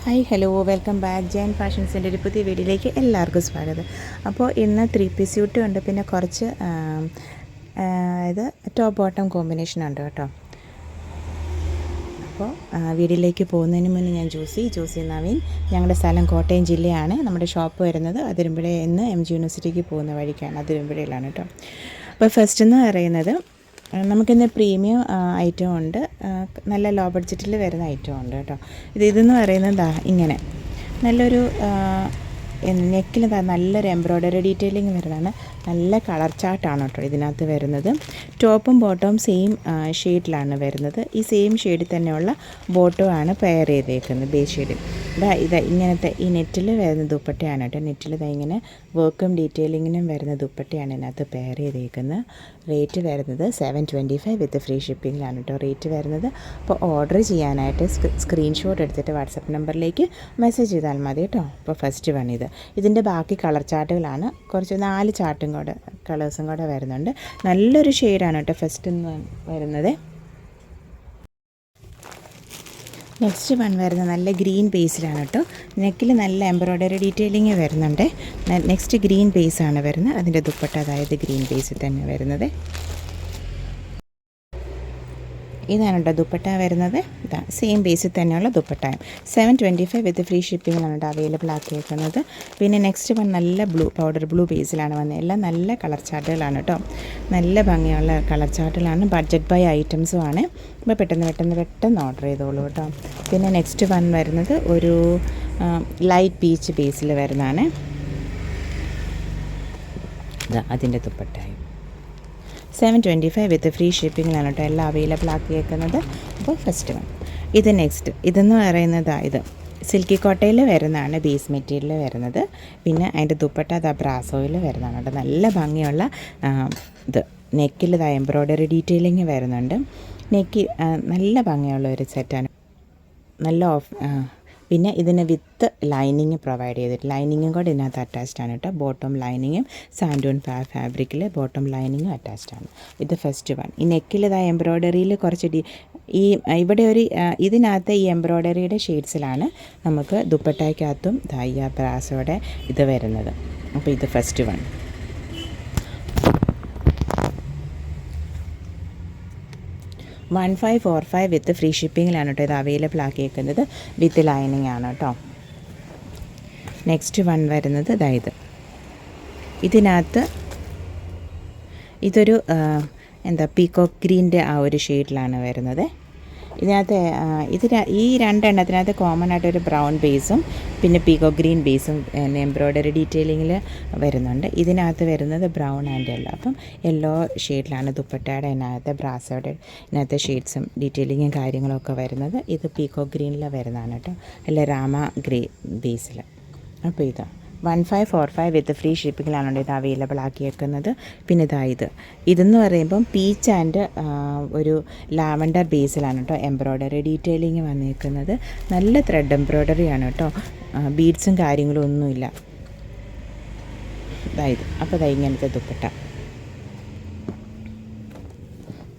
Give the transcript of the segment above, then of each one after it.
Hi hello welcome back Jayan ഫാഷൻസിൻ്റെ ഒരു പുതിയ വീഡിയോയിലേക്ക് എല്ലാവർക്കും സ്വാഗതം. അപ്പോൾ ഇന്ന് 3 പീസ് സ്യൂട്ടും ഉണ്ട്, പിന്നെ കുറച്ച് ഇത് ടോപ്പ് ബോട്ടം കോമ്പിനേഷൻ ഉണ്ട് കേട്ടോ. അപ്പോൾ വീഡിയോയിലേക്ക് പോകുന്നതിന് മുന്നേ ഞാൻ ജോസി നവീൻ, ഞങ്ങളുടെ സ്ഥലം കോട്ടയം ജില്ലയാണ്. നമ്മുടെ ഷോപ്പ് വരുന്നത് അതിരമ്പുഴ എന്ന് MG യൂണിവേഴ്സിറ്റിക്ക് പോകുന്ന വഴിക്കാണ്, അതിരമ്പുഴയിലാണ് കേട്ടോ. അപ്പോൾ ഫസ്റ്റ് എന്ന് പറയുന്നത് നമുക്കിന്ന് പ്രീമിയം ഐറ്റം ഉണ്ട്, നല്ല ലോ ബഡ്ജറ്റിൽ വരുന്ന ഐറ്റം ഉണ്ട് കേട്ടോ. ഇതെന്ന് പറയുന്നത് ഇങ്ങനെ നല്ലൊരു നെക്കിൽ നല്ലൊരു എംബ്രോയ്ഡറി ഡീറ്റെയിലിംഗ് വരുന്നതാണ്. നല്ല കളർ ചാർട്ടാണ് കേട്ടോ ഇതിനകത്ത് വരുന്നത്. ടോപ്പും ബോട്ടവും സെയിം ഷെയ്ഡിലാണ് വരുന്നത്. ഈ സെയിം ഷെയ്ഡിൽ തന്നെയുള്ള ബോട്ടവുമാണ് പെയർ ചെയ്തേക്കുന്നത്, ബേസ് ഷെയ്ഡ്. ഇത് ഇങ്ങനത്തെ ഈ നെറ്റിൽ വരുന്ന ദുപ്പട്ടയാണ് കേട്ടോ. നെറ്റിൽ ഇങ്ങനെ വർക്കും ഡീറ്റെയിലിങ്ങിനും വരുന്ന ദുപ്പട്ടയാണ് ഇതിനകത്ത് പെയർ ചെയ്തേക്കുന്നത്. റേറ്റ് വരുന്നത് 725 വിത്ത് ഫ്രീ ഷിപ്പിങ്ങിലാണ് കേട്ടോ റേറ്റ് വരുന്നത്. അപ്പോൾ ഓർഡർ ചെയ്യാനായിട്ട് സ്ക്രീൻഷോട്ട് എടുത്തിട്ട് വാട്സപ്പ് നമ്പറിലേക്ക് മെസ്സേജ് ചെയ്താൽ മതി കേട്ടോ. അപ്പോൾ ഫസ്റ്റ് വൺ ഇതിൻ്റെ ബാക്കി കളർ ചാർട്ടുകളാണ്, കുറച്ച് 4 ചാർട്ടും കൂടെ കളേഴ്സും കൂടെ വരുന്നുണ്ട്. നല്ലൊരു ഷെയ്ഡാണ് കേട്ടോ ഫസ്റ്റ് വരുന്നത്. നെക്സ്റ്റ് വൺ വരുന്നത് നല്ല ഗ്രീൻ ബേസിലാണ് കേട്ടോ. നെക്കിൽ നല്ല എംബ്രോയ്ഡറി ഡീറ്റെയിലിങ് വരുന്നുണ്ട്. നെക്സ്റ്റ് ഗ്രീൻ ബേസാണ് വരുന്നത്. അതിൻ്റെ ദുപ്പട്ട അതായത് ഗ്രീൻ ബേസിൽ തന്നെ വരുന്നത്. ഇതാണ് കേട്ടോ ദുപ്പട്ട വരുന്നത്. ഇതാ സെയിം ബേസിൽ തന്നെയുള്ള ദുപ്പട്ടയും 725 വിത്ത് ഫ്രീ ഷിപ്പിങ്ങിലാണ് കേട്ടോ അവൈലബിൾ ആക്കിയേക്കുന്നത്. പിന്നെ നെക്സ്റ്റ് വൺ നല്ല പൗഡർ ബ്ലൂ ബേസിലാണ് വന്നത്. എല്ലാം നല്ല കളർ ചാർട്ടുകളാണ് കേട്ടോ, നല്ല ഭംഗിയുള്ള കളർ ചാർട്ടുകളാണ്. ബഡ്ജറ്റ് ബൈ ഐറ്റംസുമാണ്. ഇപ്പോൾ പെട്ടെന്ന് ഓർഡർ ചെയ്തോളൂ കേട്ടോ. പിന്നെ നെക്സ്റ്റ് വൺ വരുന്നത് ഒരു ലൈറ്റ് പീച്ച് ബേസിൽ വരുന്നതാണ്. ഇതാ അതിൻ്റെ ദുപ്പട്ടയും 725 വിത്ത് ഫ്രീ ഷിപ്പിങ്ങിലാണ് കേട്ടോ എല്ലാം അവൈലബിൾ ആക്കിയേക്കുന്നത്. അപ്പോൾ ഫസ്റ്റ് വൺ ഇതെന്ന് പറയുന്നത് ഇത് സിൽക്കി കോട്ടയിൽ വരുന്നതാണ്, ബേസ് മെറ്റീരിയൽ വരുന്നത്. പിന്നെ അതിൻ്റെ ദുപ്പട്ട ബ്രാസോയിൽ വരുന്നതാണ് കേട്ടോ. നല്ല ഭംഗിയുള്ള ഇത് നെക്കിൽ എംബ്രോയ്ഡറി ഡീറ്റെയിലിങ് വരുന്നുണ്ട്. നെക്ക് നല്ല ഭംഗിയുള്ള ഒരു സെറ്റാണ്. നല്ല പിന്നെ ഇതിന് വിത്ത് ലൈനിങ് പ്രൊവൈഡ് ചെയ്തിട്ട് ലൈനിങ്ങും കൂടെ ഇതിനകത്ത് അറ്റാച്ച്ഡ് ആണ് കേട്ടോ. ബോട്ടം ലൈനിങ്ങും സാൻഡൂൺ ഫാബ്രിക്കിൽ ബോട്ടം ലൈനിങ്ങും അറ്റാച്ച്ഡ് ആണ്. ഇത് ഫസ്റ്റ് വൺ. ഈ നെക്കിൽ എംബ്രോയ്ഡറിയിൽ കുറച്ച് ഈ ഇവിടെ ഒരു ഇതിനകത്ത് ഈ എംബ്രോയ്ഡറിയുടെ ഷെയ്ഡ്സിലാണ് നമുക്ക് ദുപ്പട്ടയ്ക്കകത്തും ബ്രാസോടെ ഇത് വരുന്നത്. അപ്പോൾ ഇത് ഫസ്റ്റ് വൺ. 1545 വിത്ത് ഫ്രീ ഷിപ്പിങ്ങിലാണ് കേട്ടോ ഇത് അവൈലബിൾ ആക്കിയേക്കുന്നത്. വിത്ത് ലൈനിങ് ആണ് കേട്ടോ. നെക്സ്റ്റ് വൺ വരുന്നത് ഇതിനകത്ത് ഇതൊരു പീകോക്ക് ഗ്രീൻ്റെ ആ ഒരു ഷെയ്ഡിലാണ് വരുന്നത്. ഇതിനകത്ത് ഈ രണ്ടെണ്ണത്തിനകത്ത് കോമൺ ആയിട്ടൊരു ബ്രൗൺ ബേസും പിന്നെ പീകോക്ക് ഗ്രീൻ ബേസും എംബ്രോയ്ഡറി ഡീറ്റെയിലിങ്ങിൽ വരുന്നുണ്ട്. ഇതിനകത്ത് വരുന്നത് ബ്രൗൺ ആൻഡ് യെല്ലോ. അപ്പം യെല്ലോ ഷെയ്ഡിലാണ് ദുപ്പട്ടയുടെ ബ്രാസോയുടെ ഇതിനകത്തെ ഷെയ്ഡ്സും ഡീറ്റെയിലിങ്ങും കാര്യങ്ങളൊക്കെ വരുന്നത്. ഇത് പീകോക്ക് ഗ്രീനിൽ വരുന്നതാണ് കേട്ടോ, അല്ല രാമ ഗ്രേ ബേസിൽ. അപ്പോൾ 1545 വിത്ത് ഫ്രീ ഷിപ്പിങ്ങിലാണ് ഇത് അവൈലബിൾ ആക്കിയേക്കുന്നത്. പിന്നെ ഇതെന്ന് പറയുമ്പം പീച്ച് ആൻഡ് ഒരു ലാവൻഡർ ബേസിലാണ് കേട്ടോ എംബ്രോയ്ഡറി ഡീറ്റെയിലിങ് വന്നിരിക്കുന്നത്. നല്ല ത്രെഡ് എംബ്രോയ്ഡറിയാണ് കേട്ടോ, ബീഡ്സും കാര്യങ്ങളും ഒന്നുമില്ല. അപ്പോൾ ഇങ്ങനത്തെ ദുപ്പട്ട.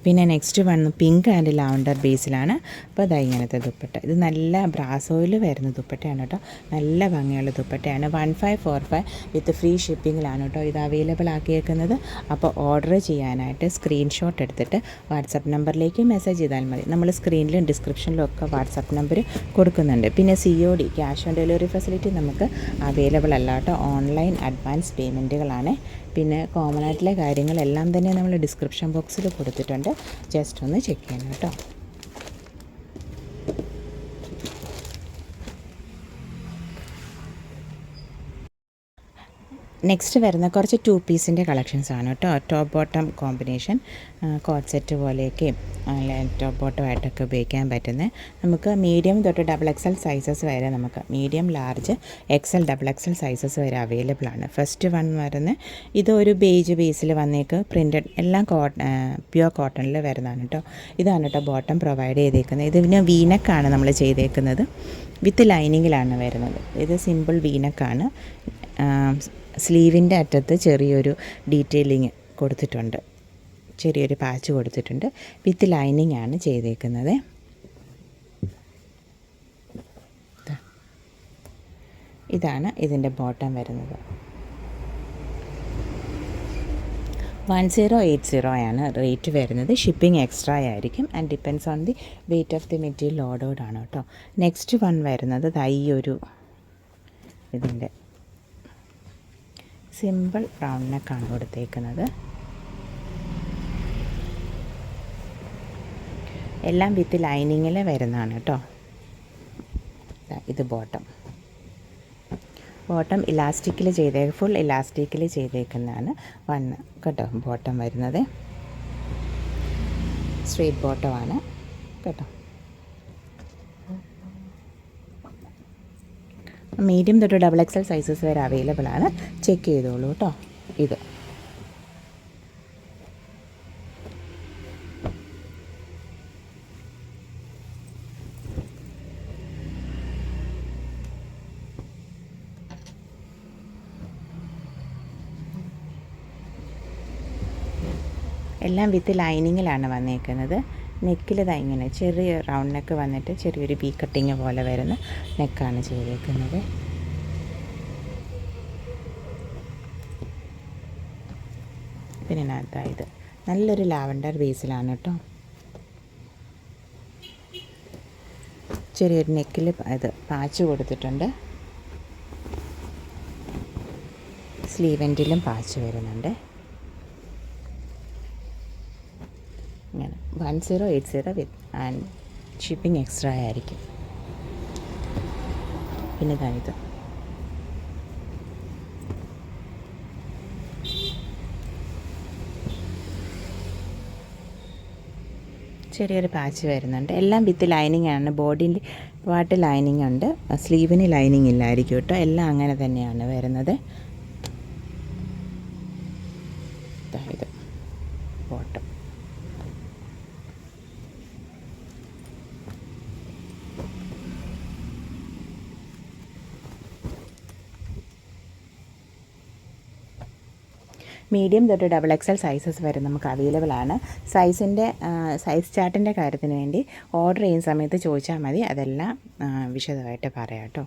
പിന്നെ നെക്സ്റ്റ് വന്ന് പിങ്ക് ആൻഡ് ലാവൻഡർ ബേസിലാണ്. അപ്പോൾ ഇങ്ങനത്തെ ദുപ്പട്ട. ഇത് നല്ല ബ്രാസോയിൽ വരുന്ന ദുപ്പട്ടയാണ് കേട്ടോ, നല്ല ഭംഗിയുള്ള ദുപ്പട്ടയാണ്. 1545 വിത്ത് ഫ്രീ ഷിപ്പിങ്ങിലാണ് കേട്ടോ ഇത് അവൈലബിൾ ആക്കിയേക്കുന്നത്. അപ്പോൾ ഓർഡർ ചെയ്യാനായിട്ട് സ്ക്രീൻഷോട്ട് എടുത്തിട്ട് വാട്സപ്പ് നമ്പറിലേക്ക് മെസ്സേജ് ചെയ്താൽ മതി. നമ്മൾ സ്ക്രീനിലും ഡിസ്ക്രിപ്ഷനിലും ഒക്കെ വാട്സപ്പ് നമ്പർ കൊടുക്കുന്നുണ്ട്. പിന്നെ COD cash on delivery facility നമുക്ക് അവൈലബിൾ അല്ല കേട്ടോ, ഓൺലൈൻ അഡ്വാൻസ് പേയ്മെൻറ്റുകളാണ്. പിന്നെ കോമൺ ആയിട്ടുള്ള കാര്യങ്ങളെല്ലാം തന്നെ നമ്മൾ ഡിസ്ക്രിപ്ഷൻ ബോക്സിൽ കൊടുത്തിട്ടുണ്ട്, ജസ്റ്റ് ഒന്ന് ചെക്ക് ചെയ്യണം കേട്ടോ. നെക്സ്റ്റ് വരുന്ന കുറച്ച് 2 പീസിൻ്റെ കളക്ഷൻസാണ് കേട്ടോ. Top bottom combination coat set പോലെയൊക്കെ ടോപ്പ് ബോട്ടമായിട്ടൊക്കെ ഉപയോഗിക്കാൻ പറ്റുന്നത്. നമുക്ക് മീഡിയം തൊട്ട് XXL സൈസസ് വരെ നമുക്ക് medium, large, XL, XXL sizes വരെ അവൈലബിൾ ആണ്. ഫസ്റ്റ് വൺ വരുന്നത് ഇതൊരു ബേജ് ബേസിൽ വന്നേക്ക് പ്രിൻറ്റഡ്, എല്ലാം പ്യുവർ കോട്ടണിൽ വരുന്നതാണ് കേട്ടോ. ഇതാണ് കേട്ടോ ബോട്ടം പ്രൊവൈഡ് ചെയ്തേക്കുന്നത്. ഇത് പിന്നെ വീനക്കാണ് നമ്മൾ ചെയ്തേക്കുന്നത്, വിത്ത് ലൈനിങ്ങിലാണ് വരുന്നത്. ഇത് സിമ്പിൾ വീനക്കാണ്. സ്ലീവിൻ്റെ അറ്റത്ത് ചെറിയൊരു ഡീറ്റെയിലിങ് കൊടുത്തിട്ടുണ്ട്, ചെറിയൊരു പാച്ച് കൊടുത്തിട്ടുണ്ട്. വിത്ത് ലൈനിങ് ആണ് ചെയ്തേക്കുന്നത്. ഇതാണ് ഇതിൻ്റെ ബോട്ടം വരുന്നത്. 1080 ആണ് റേറ്റ് വരുന്നത്. ഷിപ്പിംഗ് എക്സ്ട്രാ ആയിരിക്കും and depends on the weight of the material ordered ആണ് കേട്ടോ. നെക്സ്റ്റ് വൺ വരുന്നത് ഈ ഒരു ഇതിൻ്റെ സിമ്പിൾ റൗണ്ട് നെക്കാണ് കൊടുത്തേക്കുന്നത്. എല്ലാം വിത്ത് ലൈനിങ്ങിൽ വരുന്നതാണ് കേട്ടോ. ഇത് ബോട്ടം ഇലാസ്റ്റിക്കിൽ ഫുൾ ഇലാസ്റ്റിക്കിൽ ചെയ്തേക്കുന്നതാണ് കേട്ടോ. ബോട്ടം വരുന്നത് സ്ട്രെയിറ്റ് ബോട്ടമാണ് കേട്ടോ. മീഡിയം തൊട്ട് XXL സൈസസ് വരെ അവൈലബിൾ ആണ്. ചെക്ക് ചെയ്തോളൂ കേട്ടോ. ഇത് എല്ലാം വിത്ത് ലൈനിങ്ങിലാണ് വന്നേക്കുന്നത്. നെക്കിൽ ഇങ്ങനെ ചെറിയ റൗണ്ട് നെക്ക് വന്നിട്ട് ചെറിയൊരു പീ കട്ടിങ് പോലെ വരുന്ന നെക്കാണ് ചെയ്തേക്കുന്നത്. പിന്നെ ഇത് നല്ലൊരു ലാവൻഡർ ബേസിലാണ് കേട്ടോ. ചെറിയൊരു നെക്കിൽ പാച്ച് കൊടുത്തിട്ടുണ്ട്. സ്ലീവ് എൻഡിലും പാച്ച് വരുന്നുണ്ട്. ഇങ്ങനെ 1080 വിത്ത് ആൻഡ് ഷിപ്പിംഗ് എക്സ്ട്രാ ആയിരിക്കും. പിന്നെ ഇത് ചെറിയൊരു പാച്ച് വരുന്നുണ്ട്. എല്ലാം വിത്ത് ലൈനിങ് ആണ്. ബോഡിയിൽ പാട്ട് ലൈനിങ് ഉണ്ട്, സ്ലീവിന് ലൈനിങ് ഇല്ലായിരിക്കും കേട്ടോ. എല്ലാം അങ്ങനെ തന്നെയാണ് വരുന്നത്. ഇത് ബോട്ടം മീഡിയം തൊട്ട് XXL സൈസസ് വരെ നമുക്ക് അവൈലബിൾ ആണ്. സൈസ് ചാർട്ടിൻ്റെ കാര്യത്തിന് വേണ്ടി ഓർഡർ ചെയ്യുന്ന സമയത്ത് ചോദിച്ചാൽ മതി. അതെല്ലാം വിശദമായിട്ട് പറയാം കേട്ടോ.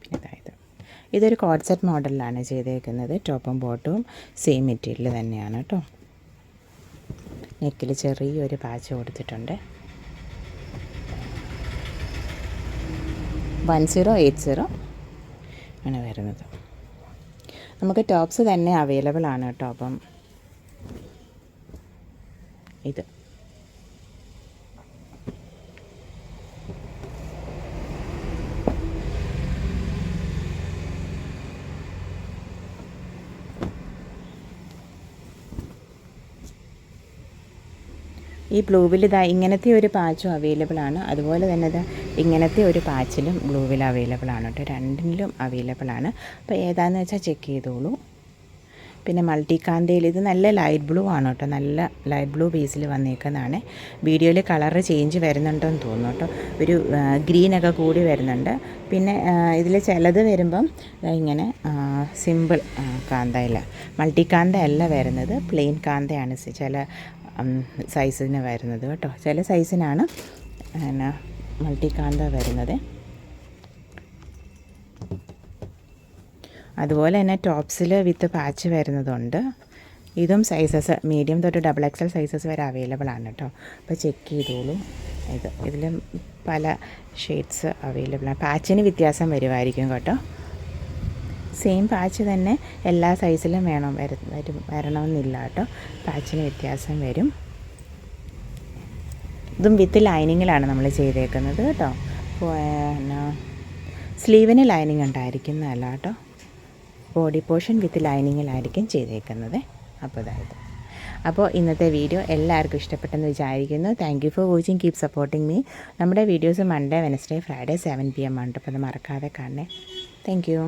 പിന്നെ ഇതൊരു കോഡ് സെറ്റ് മോഡലിലാണ് ചെയ്തേക്കുന്നത്. ടോപ്പും ബോട്ടവും സെയിം മെറ്റീരിയൽ തന്നെയാണ് കേട്ടോ. നെക്കിൽ ചെറിയൊരു പാച്ച് കൊടുത്തിട്ടുണ്ട്. 1080 ആണ് വരുന്നത്. നമുക്ക് ടോപ്സ് തന്നെ അവൈലബിൾ ആണ് കേട്ടോ. അപ്പം ഇത് ഈ ബ്ലൂവിൽ ഇങ്ങനത്തെ ഒരു പാച്ചും അവൈലബിൾ ആണ്. അതുപോലെ തന്നെ ഇങ്ങനത്തെ ഒരു പാച്ചിലും ബ്ലൂവിൽ അവൈലബിൾ ആണ് കേട്ടോ. രണ്ടിലും അവൈലബിൾ ആണ്. അപ്പോൾ ഏതാണെന്ന് വെച്ചാൽ ചെക്ക് ചെയ്തോളൂ. പിന്നെ മൾട്ടി കാന്തയിൽ ഇത് നല്ല ലൈറ്റ് ബ്ലൂ ആണ് കേട്ടോ. നല്ല ലൈറ്റ് ബ്ലൂ ബേസിൽ വന്നേക്കുന്നതാണ്. വീഡിയോയിൽ കളറ് ചേഞ്ച് വരുന്നുണ്ടെന്ന് തോന്നുന്നു കേട്ടോ. ഒരു ഗ്രീനൊക്കെ കൂടി വരുന്നുണ്ട്. പിന്നെ ഇതിൽ ചിലത് വരുമ്പം ഇങ്ങനെ സിമ്പിൾ കാന്തയില്ല, മൾട്ടി കാന്ത അല്ല വരുന്നത്, പ്ലെയിൻ കാന്തയാണ് ചില സൈസിന് വരുന്നത് കേട്ടോ. ചില സൈസിനാണ് മൾട്ടി കാന്ത വരുന്നത്. അതുപോലെ തന്നെ ടോപ്സിൽ വിത്ത് പാച്ച് വരുന്നതുണ്ട്. ഇതും സൈസസ് മീഡിയം തൊട്ട് XXL സൈസസ് വരെ അവൈലബിൾ ആണ് കേട്ടോ. അപ്പോൾ ചെക്ക് ചെയ്തോളൂ. ഇതിലും പല ഷെയ്ഡ്സ് അവൈലബിൾ ആണ്. പാച്ചിന് വ്യത്യാസം വരുമായിരിക്കും കേട്ടോ. സെയിം പാച്ച് തന്നെ എല്ലാ സൈസിലും വരണമെന്നില്ല കേട്ടോ. പാച്ചിന് വ്യത്യാസം വരും. ഇതും വിത്ത് ലൈനിങ്ങിലാണ് നമ്മൾ ചെയ്തേക്കുന്നത് കേട്ടോ. പിന്നെ സ്ലീവിന് ലൈനിങ് ഉണ്ടായിരിക്കുന്നതല്ല കേട്ടോ. ബോഡി പോർഷൻ വിത്ത് ലൈനിങ്ങിലായിരിക്കും ചെയ്തേക്കുന്നത്. അപ്പോൾ ഇന്നത്തെ വീഡിയോ എല്ലാവർക്കും ഇഷ്ടപ്പെട്ടെന്ന് വിചാരിക്കുന്നു. Thank you for watching. Keep supporting me. നമ്മുടെ videos Monday, Wednesday, Friday 7 PM ആണ്. അപ്പോൾ അത് മറക്കാതെ കാണണേ. Thank U.